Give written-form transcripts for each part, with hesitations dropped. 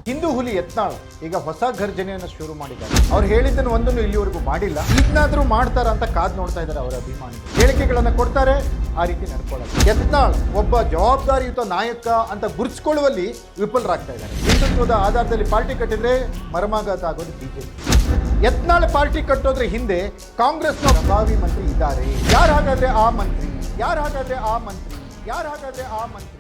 ಹಿಂದೂ ಹುಲಿ ಯತ್ನಾಳ್ ಈಗ ಹೊಸ ಘರ್ಜನೆಯನ್ನು ಶುರು ಮಾಡಿದ್ದಾರೆ. ಅವ್ರು ಹೇಳಿದ್ದನ್ನು ಒಂದನ್ನು ಇಲ್ಲಿವರೆಗೂ ಮಾಡಿಲ್ಲ. ಈಗನಾದ್ರೂ ಮಾಡ್ತಾರ ಅಂತ ಕಾದ್ ನೋಡ್ತಾ ಇದ್ದಾರೆ ಅವರ ಅಭಿಮಾನಿಗಳು. ಹೇಳಿಕೆಗಳನ್ನು ಕೊಡ್ತಾರೆ, ಆ ರೀತಿ ನಡ್ಕೊಳ್ಳೋದು. ಯತ್ನಾಳ್ ಒಬ್ಬ ಜವಾಬ್ದಾರಿಯುತ ನಾಯಕ ಅಂತ ಗುರುತಿಸಿಕೊಳ್ಳುವಲ್ಲಿ ವಿಫಲರಾಗ್ತಾ ಇದ್ದಾರೆ. ಹಿಂದುತ್ವದ ಆಧಾರದಲ್ಲಿ ಪಾರ್ಟಿ ಕಟ್ಟಿದ್ರೆ ಮರ್ಮಾಘಾತ ಆಗೋದು ಬಿಜೆಪಿ. ಯತ್ನಾಳ್ ಪಾರ್ಟಿ ಕಟ್ಟೋದ್ರ ಹಿಂದೆ ಕಾಂಗ್ರೆಸ್ನ ಪ್ರಭಾವಿ ಮಂತ್ರಿ ಇದ್ದಾರೆ. ಯಾರು ಹಾಗಾದ್ರೆ ಆ ಮಂತ್ರಿ? ಯಾರು ಹಾಗಾದ್ರೆ ಆ ಮಂತ್ರಿ? ಯಾರು ಹಾಗಾದ್ರೆ ಆ ಮಂತ್ರಿ?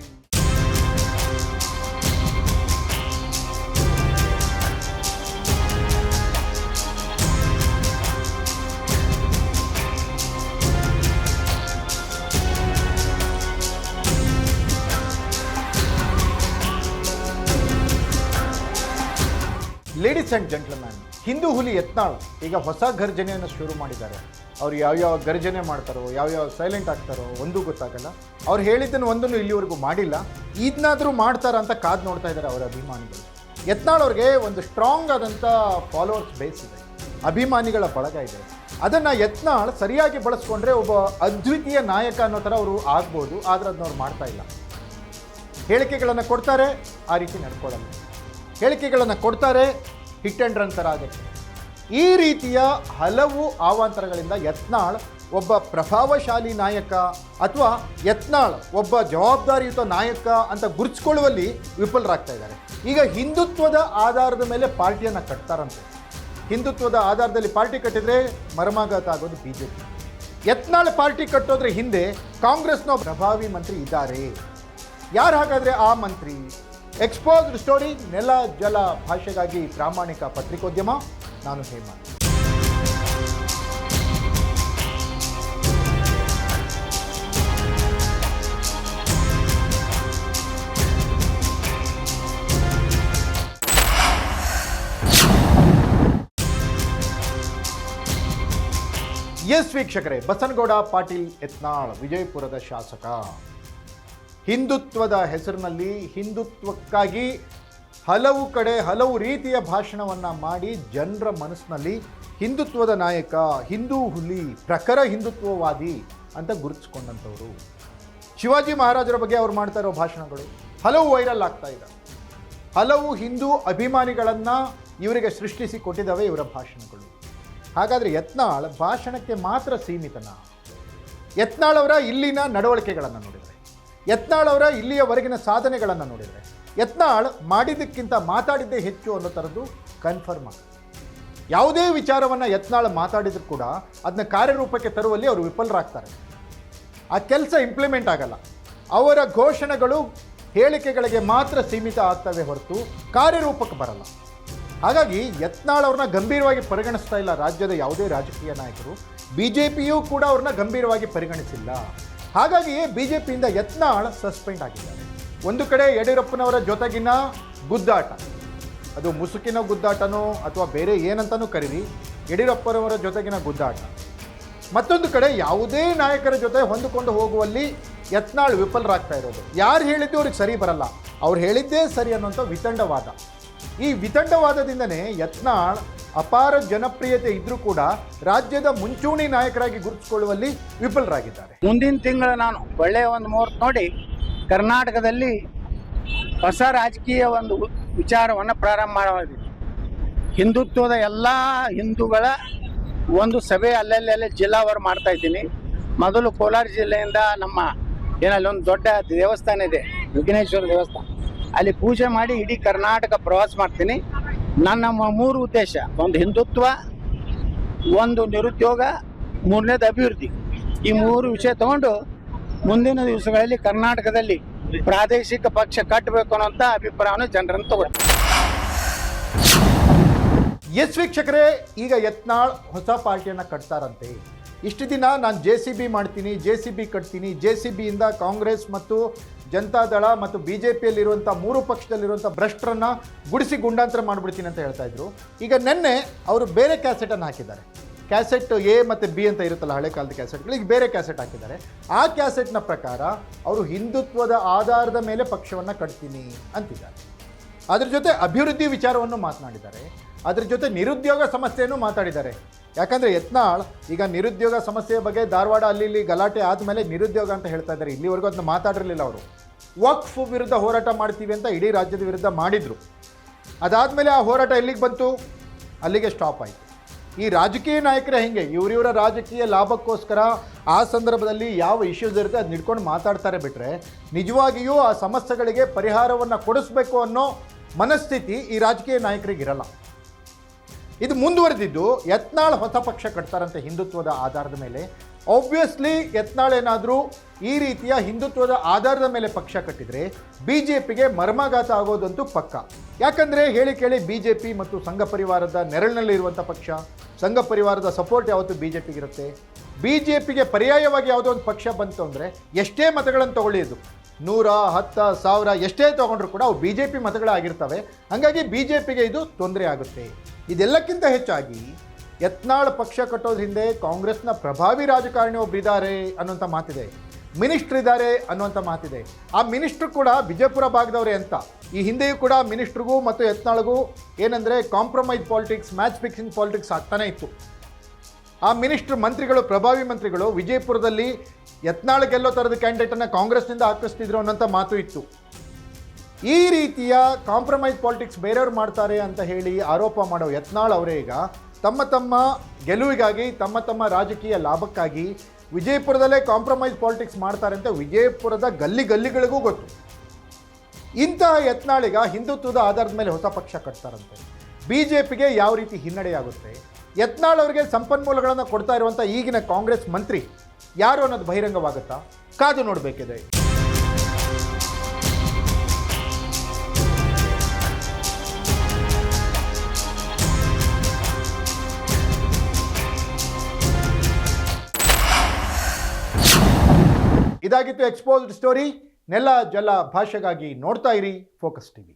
ಲೇಡೀಸ್ ಆ್ಯಂಡ್ ಜೆಂಟ್ಲ್ಮ್ಯಾನ್, ಹಿಂದೂ ಹುಲಿ ಯತ್ನಾಳ್ ಈಗ ಹೊಸ ಘರ್ಜನೆಯನ್ನು ಶುರು ಮಾಡಿದ್ದಾರೆ. ಅವ್ರು ಯಾವ್ಯಾವ ಗರ್ಜನೆ ಮಾಡ್ತಾರೋ, ಯಾವ್ಯಾವ ಸೈಲೆಂಟ್ ಆಗ್ತಾರೋ ಒಂದೂ ಗೊತ್ತಾಗಲ್ಲ. ಅವ್ರು ಹೇಳಿದ್ದನ್ನು ಒಂದನ್ನು ಇಲ್ಲಿವರೆಗೂ ಮಾಡಿಲ್ಲ. ಇದನ್ನಾದರೂ ಮಾಡ್ತಾರ ಅಂತ ಕಾದು ನೋಡ್ತಾ ಇದ್ದಾರೆ ಅವರ ಅಭಿಮಾನಿಗಳು. ಯತ್ನಾಳ್ ಅವ್ರಿಗೆ ಒಂದು ಸ್ಟ್ರಾಂಗ್ ಆದಂಥ ಫಾಲೋವರ್ಸ್ ಬೇಸ್ ಇದೆ, ಅಭಿಮಾನಿಗಳ ಬಳಗ ಇದೆ. ಅದನ್ನು ಯತ್ನಾಳ್ ಸರಿಯಾಗಿ ಬಳಸ್ಕೊಂಡ್ರೆ ಒಬ್ಬ ಅದ್ವಿತೀಯ ನಾಯಕ ಅನ್ನೋ ಥರ ಅವರು ಆಗ್ಬೋದು. ಆದರೆ ಅದನ್ನ ಅವ್ರು ಮಾಡ್ತಾ ಇಲ್ಲ. ಹೇಳಿಕೆಗಳನ್ನು ಕೊಡ್ತಾರೆ, ಆ ರೀತಿ ನಡ್ಕೊಳ್ಳಲ್ಲ. ಹೇಳಿಕೆಗಳನ್ನು ಕೊಡ್ತಾರೆ, ಹಿಟ್ ಆ್ಯಂಡ್ ರನ್ ಥರ ಆಗುತ್ತೆ. ಈ ರೀತಿಯ ಹಲವು ಅವಾಂತರಗಳಿಂದ ಯತ್ನಾಳ್ ಒಬ್ಬ ಪ್ರಭಾವಶಾಲಿ ನಾಯಕ ಅಥವಾ ಯತ್ನಾಳ್ ಒಬ್ಬ ಜವಾಬ್ದಾರಿಯುತ ನಾಯಕ ಅಂತ ಗುರುತಿಸಿಕೊಳ್ಳುವಲ್ಲಿ ವಿಫಲರಾಗ್ತಾ ಇದ್ದಾರೆ. ಈಗ ಹಿಂದುತ್ವದ ಆಧಾರದ ಮೇಲೆ ಪಾರ್ಟಿಯನ್ನು ಕಟ್ತಾರಂತೆ. ಹಿಂದುತ್ವದ ಆಧಾರದಲ್ಲಿ ಪಾರ್ಟಿ ಕಟ್ಟಿದ್ರೆ ಮರ್ಮಾಘಾತ ಆಗೋದು ಬಿಜೆಪಿ. ಯತ್ನಾಳ್ ಪಾರ್ಟಿ ಕಟ್ಟೋದ್ರ ಹಿಂದೆ ಕಾಂಗ್ರೆಸ್ನ ಪ್ರಭಾವಿ ಮಂತ್ರಿ ಇದ್ದಾರೆ. ಯಾರು ಹಾಗಾದರೆ ಆ ಮಂತ್ರಿ? ಎಕ್ಸ್ಪೋಸ್ಡ್ ಸ್ಟೋರಿ, ನೆಲ ಜಲ ಭಾಷೆಗಾಗಿ ಪ್ರಾಮಾಣಿಕ ಪತ್ರಿಕೋದ್ಯಮ. ನಾನು ಹೇಮಂತ್. ಎಸ್ ವೀಕ್ಷಕರೇ, ಬಸನಗೌಡ ಪಾಟೀಲ್ ಯತ್ನಾಳ್ ವಿಜಯಪುರದ ಶಾಸಕ. ಹಿಂದುತ್ವದ ಹೆಸರಿನಲ್ಲಿ ಹಿಂದುತ್ವಕ್ಕಾಗಿ ಹಲವು ಕಡೆ ಹಲವು ರೀತಿಯ ಭಾಷಣವನ್ನು ಮಾಡಿ ಜನರ ಮನಸ್ಸಿನಲ್ಲಿ ಹಿಂದುತ್ವದ ನಾಯಕ, ಹಿಂದೂ ಹುಲಿ, ಪ್ರಖರ ಹಿಂದುತ್ವವಾದಿ ಅಂತ ಗುರುತಿಸ್ಕೊಂಡಂಥವ್ರು. ಶಿವಾಜಿ ಮಹಾರಾಜರ ಬಗ್ಗೆ ಅವ್ರು ಮಾಡ್ತಾ ಇರೋ ಭಾಷಣಗಳು ಹಲವು ವೈರಲ್ ಆಗ್ತಾ ಇದೆ. ಹಲವು ಹಿಂದೂ ಅಭಿಮಾನಿಗಳನ್ನು ಇವರಿಗೆ ಸೃಷ್ಟಿಸಿ ಕೊಟ್ಟಿದ್ದಾವೆ ಇವರ ಭಾಷಣಗಳು. ಹಾಗಾದರೆ ಯತ್ನಾಳ್ ಭಾಷಣಕ್ಕೆ ಮಾತ್ರ ಸೀಮಿತನ? ಯತ್ನಾಳ್ ಅವರ ಇಲ್ಲಿನ ನಡವಳಿಕೆಗಳನ್ನು ನೋಡಿದರೆ, ಯತ್ನಾಳ್ ಅವರ ಇಲ್ಲಿಯವರೆಗಿನ ಸಾಧನೆಗಳನ್ನು ನೋಡಿದರೆ, ಯತ್ನಾಳ್ ಮಾಡಿದ್ದಕ್ಕಿಂತ ಮಾತಾಡಿದ್ದೇ ಹೆಚ್ಚು ಅನ್ನೋ ಥರದ್ದು ಕನ್ಫರ್ಮ್ ಆಗುತ್ತೆ. ಯಾವುದೇ ವಿಚಾರವನ್ನು ಯತ್ನಾಳ್ ಮಾತಾಡಿದ್ರು ಕೂಡ ಅದನ್ನ ಕಾರ್ಯರೂಪಕ್ಕೆ ತರುವಲ್ಲಿ ಅವರು ವಿಫಲರಾಗ್ತಾರೆ. ಆ ಕೆಲಸ ಇಂಪ್ಲಿಮೆಂಟ್ ಆಗಲ್ಲ. ಅವರ ಘೋಷಣೆಗಳು ಹೇಳಿಕೆಗಳಿಗೆ ಮಾತ್ರ ಸೀಮಿತ ಆಗ್ತವೆ ಹೊರತು ಕಾರ್ಯರೂಪಕ್ಕೆ ಬರಲ್ಲ. ಹಾಗಾಗಿ ಯತ್ನಾಳ್ ಅವ್ರನ್ನ ಗಂಭೀರವಾಗಿ ಪರಿಗಣಿಸ್ತಾ ಇಲ್ಲ ರಾಜ್ಯದ ಯಾವುದೇ ರಾಜಕೀಯ ನಾಯಕರು. ಬಿಜೆಪಿಯೂ ಕೂಡ ಅವ್ರನ್ನ ಗಂಭೀರವಾಗಿ ಪರಿಗಣಿಸಿಲ್ಲ. ಹಾಗಾಗಿಯೇ ಬಿಜೆಪಿಯಿಂದ ಯತ್ನಾಳ್ ಸಸ್ಪೆಂಡ್ ಆಗಿದ್ದಾರೆ. ಒಂದು ಕಡೆ ಯಡಿಯೂರಪ್ಪನವರ ಜೊತೆಗಿನ ಗುದ್ದಾಟ, ಅದು ಮುಸುಕಿನ ಗುದ್ದಾಟನೋ ಅಥವಾ ಬೇರೆ ಏನಂತನೂ ಕರೀರಿ, ಯಡಿಯೂರಪ್ಪನವರ ಜೊತೆಗಿನ ಗುದ್ದಾಟ. ಮತ್ತೊಂದು ಕಡೆ ಯಾವುದೇ ನಾಯಕರ ಜೊತೆ ಹೊಂದಿಕೊಂಡು ಹೋಗುವಲ್ಲಿ ಯತ್ನಾಳ್ ವಿಫಲರಾಗ್ತಾ ಇರೋದು. ಯಾರು ಹೇಳಿದ್ದು ಅವ್ರಿಗೆ ಸರಿ ಬರಲ್ಲ, ಅವ್ರು ಹೇಳಿದ್ದೇ ಸರಿ ಅನ್ನೋಂಥ ವಿತಂಡವಾದ. ಈ ವಿತಂಡವಾದದಿಂದನೇ ಯತ್ನಾಳ್ ಅಪಾರ ಜನಪ್ರಿಯತೆ ಇದ್ರೂ ಕೂಡ ರಾಜ್ಯದ ಮುಂಚೂಣಿ ನಾಯಕರಾಗಿ ಗುರುತಿಸಿಕೊಳ್ಳುವಲ್ಲಿ ವಿಫಲರಾಗಿದ್ದಾರೆ. ಮುಂದಿನ ತಿಂಗಳು ನಾನು ಒಳ್ಳೆಯ ಒಂದು ಮುಹೂರ್ತ ನೋಡಿ ಕರ್ನಾಟಕದಲ್ಲಿ ಹೊಸ ರಾಜಕೀಯ ಒಂದು ವಿಚಾರವನ್ನು ಪ್ರಾರಂಭ ಮಾಡಲಾಗಿದೆ. ಹಿಂದುತ್ವದ ಎಲ್ಲ ಹಿಂದೂಗಳ ಒಂದು ಸಭೆ ಅಲ್ಲಲ್ಲಿ ಜಿಲ್ಲಾವಾರು ಮಾಡ್ತಾ ಇದ್ದೀನಿ. ಮೊದಲು ಕೋಲಾರ ಜಿಲ್ಲೆಯಿಂದ ನಮ್ಮ ಏನಲ್ಲಿ ಒಂದು ದೊಡ್ಡ ದೇವಸ್ಥಾನ ಇದೆ, ವಿಘ್ನೇಶ್ವರ ದೇವಸ್ಥಾನ, ಅಲ್ಲಿ ಪೂಜೆ ಮಾಡಿ ಇಡೀ ಕರ್ನಾಟಕ ಪ್ರವಾಸ ಮಾಡ್ತೀನಿ. ನನ್ನ 3 ಉದ್ದೇಶ: ಒಂದು ಹಿಂದುತ್ವ, ಒಂದು ನಿರುದ್ಯೋಗ, 3ನೇದು ಅಭಿವೃದ್ಧಿ. ಈ 3 ವಿಷಯ ತಗೊಂಡು ಮುಂದಿನ ದಿವಸಗಳಲ್ಲಿ ಕರ್ನಾಟಕದಲ್ಲಿ ಪ್ರಾದೇಶಿಕ ಪಕ್ಷ ಕಟ್ಟಬೇಕು ಅನ್ನೋಂಥ ಅಭಿಪ್ರಾಯವನ್ನು ಜನರನ್ನು ತಗೊಳ್ತಾರೆ. ಎಸ್ ವೀಕ್ಷಕರೇ, ಈಗ ಯತ್ನಾಳ್ ಹೊಸ ಪಾರ್ಟಿಯನ್ನು ಕಟ್ತಾರಂತೆ. ಇಷ್ಟು ದಿನ ನಾನು JCB ಮಾಡ್ತೀನಿ, JCB ಕಟ್ತೀನಿ, JCBಯಿಂದ ಕಾಂಗ್ರೆಸ್ ಮತ್ತು ಜನತಾದಳ ಮತ್ತು BJPಯಲ್ಲಿರುವಂಥ 3 ಪಕ್ಷದಲ್ಲಿರುವಂಥ ಭ್ರಷ್ಟರನ್ನು ಗುಡಿಸಿ ಗುಂಡಾಂತರ ಮಾಡಿಬಿಡ್ತೀನಿ ಅಂತ ಹೇಳ್ತಾ ಇದ್ರು. ಈಗ ನಿನ್ನೆ ಅವರು ಬೇರೆ ಕ್ಯಾಸೆಟನ್ನು ಹಾಕಿದ್ದಾರೆ. ಕ್ಯಾಸೆಟ್ A ಮತ್ತು B ಅಂತ ಇರುತ್ತಲ್ಲ ಹಳೆ ಕಾಲದ ಕ್ಯಾಸೆಟ್ಗಳು, ಈಗ ಬೇರೆ ಕ್ಯಾಸೆಟ್ ಹಾಕಿದ್ದಾರೆ. ಆ ಕ್ಯಾಸೆಟ್ನ ಪ್ರಕಾರ ಅವರು ಹಿಂದುತ್ವದ ಆಧಾರದ ಮೇಲೆ ಪಕ್ಷವನ್ನು ಕಟ್ತೀನಿ ಅಂತಿದ್ದಾರೆ. ಅದ್ರ ಜೊತೆ ಅಭಿವೃದ್ಧಿ ವಿಚಾರವನ್ನು ಮಾತನಾಡಿದ್ದಾರೆ. ಅದ್ರ ಜೊತೆ ನಿರುದ್ಯೋಗ ಸಮಸ್ಯೆಯನ್ನು ಮಾತಾಡಿದ್ದಾರೆ. ಯಾಕಂದರೆ ಯತ್ನಾಳ್ ಈಗ ನಿರುದ್ಯೋಗ ಸಮಸ್ಯೆಯ ಬಗ್ಗೆ ಧಾರವಾಡ ಅಲ್ಲಿ ಗಲಾಟೆ ಆದಮೇಲೆ ನಿರುದ್ಯೋಗ ಅಂತ ಹೇಳ್ತಾ ಇದ್ದಾರೆ. ಇಲ್ಲಿವರೆಗೂ ಅದನ್ನ ಮಾತಾಡಿರಲಿಲ್ಲ ಅವರು. ವಕ್ಫ್ ವಿರುದ್ಧ ಹೋರಾಟ ಮಾಡ್ತೀವಿ ಅಂತ ಇಡೀ ರಾಜ್ಯದ ವಿರುದ್ಧ ಮಾಡಿದರು. ಅದಾದಮೇಲೆ ಆ ಹೋರಾಟ ಎಲ್ಲಿಗೆ ಬಂತು? ಅಲ್ಲಿಗೆ ಸ್ಟಾಪ್ ಆಯಿತು. ಈ ರಾಜಕೀಯ ನಾಯಕರೇ ಹೆಂಗೆ ಇವರಿವರ ರಾಜಕೀಯ ಲಾಭಕ್ಕೋಸ್ಕರ ಆ ಸಂದರ್ಭದಲ್ಲಿ ಯಾವ ಇಶ್ಯೂಸ್ ಇರುತ್ತೆ ಅದು ನಿಡ್ಕೊಂಡು ಮಾತಾಡ್ತಾರೆ ಬಿಟ್ಟರೆ ನಿಜವಾಗಿಯೂ ಆ ಸಮಸ್ಯೆಗಳಿಗೆ ಪರಿಹಾರವನ್ನು ಕೊಡಿಸ್ಬೇಕು ಅನ್ನೋ ಮನಸ್ಥಿತಿ ಈ ರಾಜಕೀಯ ನಾಯಕರಿಗಿರಲ್ಲ. ಇದು ಮುಂದುವರೆದಿದ್ದು ಯತ್ನಾಳ್ ಹೊಸ ಪಕ್ಷ ಕಟ್ತಾರಂತೆ ಹಿಂದುತ್ವದ ಆಧಾರದ ಮೇಲೆ. ಆಬ್ವಿಯಸ್ಲಿ ಯತ್ನಾಳ್ ಏನಾದರೂ ಈ ರೀತಿಯ ಹಿಂದುತ್ವದ ಆಧಾರದ ಮೇಲೆ ಪಕ್ಷ ಕಟ್ಟಿದರೆ ಬಿ ಜೆ ಪಿಗೆ ಮರ್ಮಾಘಾತ ಆಗೋದಂತೂ ಪಕ್ಕ. ಯಾಕಂದರೆ ಹೇಳಿ ಕೇಳಿ ಬಿ ಜೆ ಪಿ ಮತ್ತು ಸಂಘ ಪರಿವಾರದ ನೆರಳಿನಲ್ಲಿರುವಂಥ ಪಕ್ಷ, ಸಂಘ ಪರಿವಾರದ ಸಪೋರ್ಟ್ ಯಾವತ್ತೂ ಬಿ ಜೆ ಪಿಗಿರುತ್ತೆ. ಬಿ ಜೆ ಪಿಗೆ ಪರ್ಯಾಯವಾಗಿ ಯಾವುದೋ ಒಂದು ಪಕ್ಷ ಬಂತು ಅಂದರೆ ಎಷ್ಟೇ ಮತಗಳನ್ನು ತಗೊಳ್ಳಿದ್ದು 100, 10, 1000 ಎಷ್ಟೇ ತೊಗೊಂಡ್ರು ಕೂಡ ಅವು ಬಿ ಜೆ ಪಿ ಮತಗಳಾಗಿರ್ತವೆ. ಹಾಗಾಗಿ ಬಿ ಜೆ ಪಿಗೆ ಇದು ತೊಂದರೆ ಆಗುತ್ತೆ. ಇದೆಲ್ಲಕ್ಕಿಂತ ಹೆಚ್ಚಾಗಿ ಯತ್ನಾಳ್ ಪಕ್ಷ ಕಟ್ಟೋದ್ರ ಹಿಂದೆ ಕಾಂಗ್ರೆಸ್ನ ಪ್ರಭಾವಿ ರಾಜಕಾರಣಿ ಒಬ್ಬರಿದ್ದಾರೆ ಅನ್ನುವಂಥ ಮಾತಿದೆ, ಮಿನಿಸ್ಟ್ರ್ ಇದ್ದಾರೆ ಅನ್ನುವಂಥ ಮಾತಿದೆ. ಆ ಮಿನಿಸ್ಟ್ರು ಕೂಡ ವಿಜಯಪುರ ಭಾಗದವರೇ ಅಂತ. ಈ ಹಿಂದೆಯೂ ಕೂಡ ಮಿನಿಸ್ಟ್ರಿಗೂ ಮತ್ತು ಯತ್ನಾಳ್ಗೂ ಏನಂದರೆ compromise politics, match fixing politics ಆಗ್ತಾನೆ ಇತ್ತು. ಆ ಮಂತ್ರಿಗಳು, ಪ್ರಭಾವಿ ಮಂತ್ರಿಗಳು ವಿಜಯಪುರದಲ್ಲಿ ಯತ್ನಾಳ್ ಗೆಲ್ಲೋ ಥರದ ಕ್ಯಾಂಡಿಡೇಟನ್ನು ಕಾಂಗ್ರೆಸ್ನಿಂದ ಹಾಕಿಸ್ತಿದ್ರು ಅನ್ನೋಂಥ ಮಾತು ಇತ್ತು. ಈ ರೀತಿಯ ಕಾಂಪ್ರಮೈಸ್ ಪಾಲಿಟಿಕ್ಸ್ ಬೇರೆಯವ್ರು ಮಾಡ್ತಾರೆ ಅಂತ ಹೇಳಿ ಆರೋಪ ಮಾಡೋ ಯತ್ನಾಳ್ ಅವರೇ ಈಗ ತಮ್ಮ ಗೆಲುವಿಗಾಗಿ, ತಮ್ಮ ರಾಜಕೀಯ ಲಾಭಕ್ಕಾಗಿ ವಿಜಯಪುರದಲ್ಲೇ ಕಾಂಪ್ರಮೈಸ್ ಪಾಲಿಟಿಕ್ಸ್ ಮಾಡ್ತಾರೆ ಅಂತ ವಿಜಯಪುರದ ಗಲ್ಲಿಗಳಿಗೂ ಗೊತ್ತು. ಇಂತಹ ಯತ್ನಾಳಿಗ ಹಿಂದುತ್ವದ ಆಧಾರದ ಮೇಲೆ ಹೊಸ ಪಕ್ಷ ಕಟ್ತಾರಂತೆ. ಬಿ ಜೆ ಪಿಗೆ ಯಾವ ರೀತಿ ಹಿನ್ನಡೆಯಾಗುತ್ತೆ, ಯತ್ನಾಳ್ ಅವರಿಗೆ ಸಂಪನ್ಮೂಲಗಳನ್ನು ಕೊಡ್ತಾ ಇರುವಂಥ ಈಗಿನ ಕಾಂಗ್ರೆಸ್ ಮಂತ್ರಿ ಯಾರು ಅನ್ನೋದು ಬಹಿರಂಗವಾಗುತ್ತಾ? ಕಾದು ನೋಡಬೇಕಿದೆ. ಇದಾಗಿತ್ತು ಎಕ್ಸ್ಪೋಸ್ಡ್ ಸ್ಟೋರಿ. ನೆಲ ಜಲ ಭಾಷೆಗಾಗಿ ನೋಡ್ತಾ ಇರಿ ಫೋಕಸ್ ಟಿವಿ.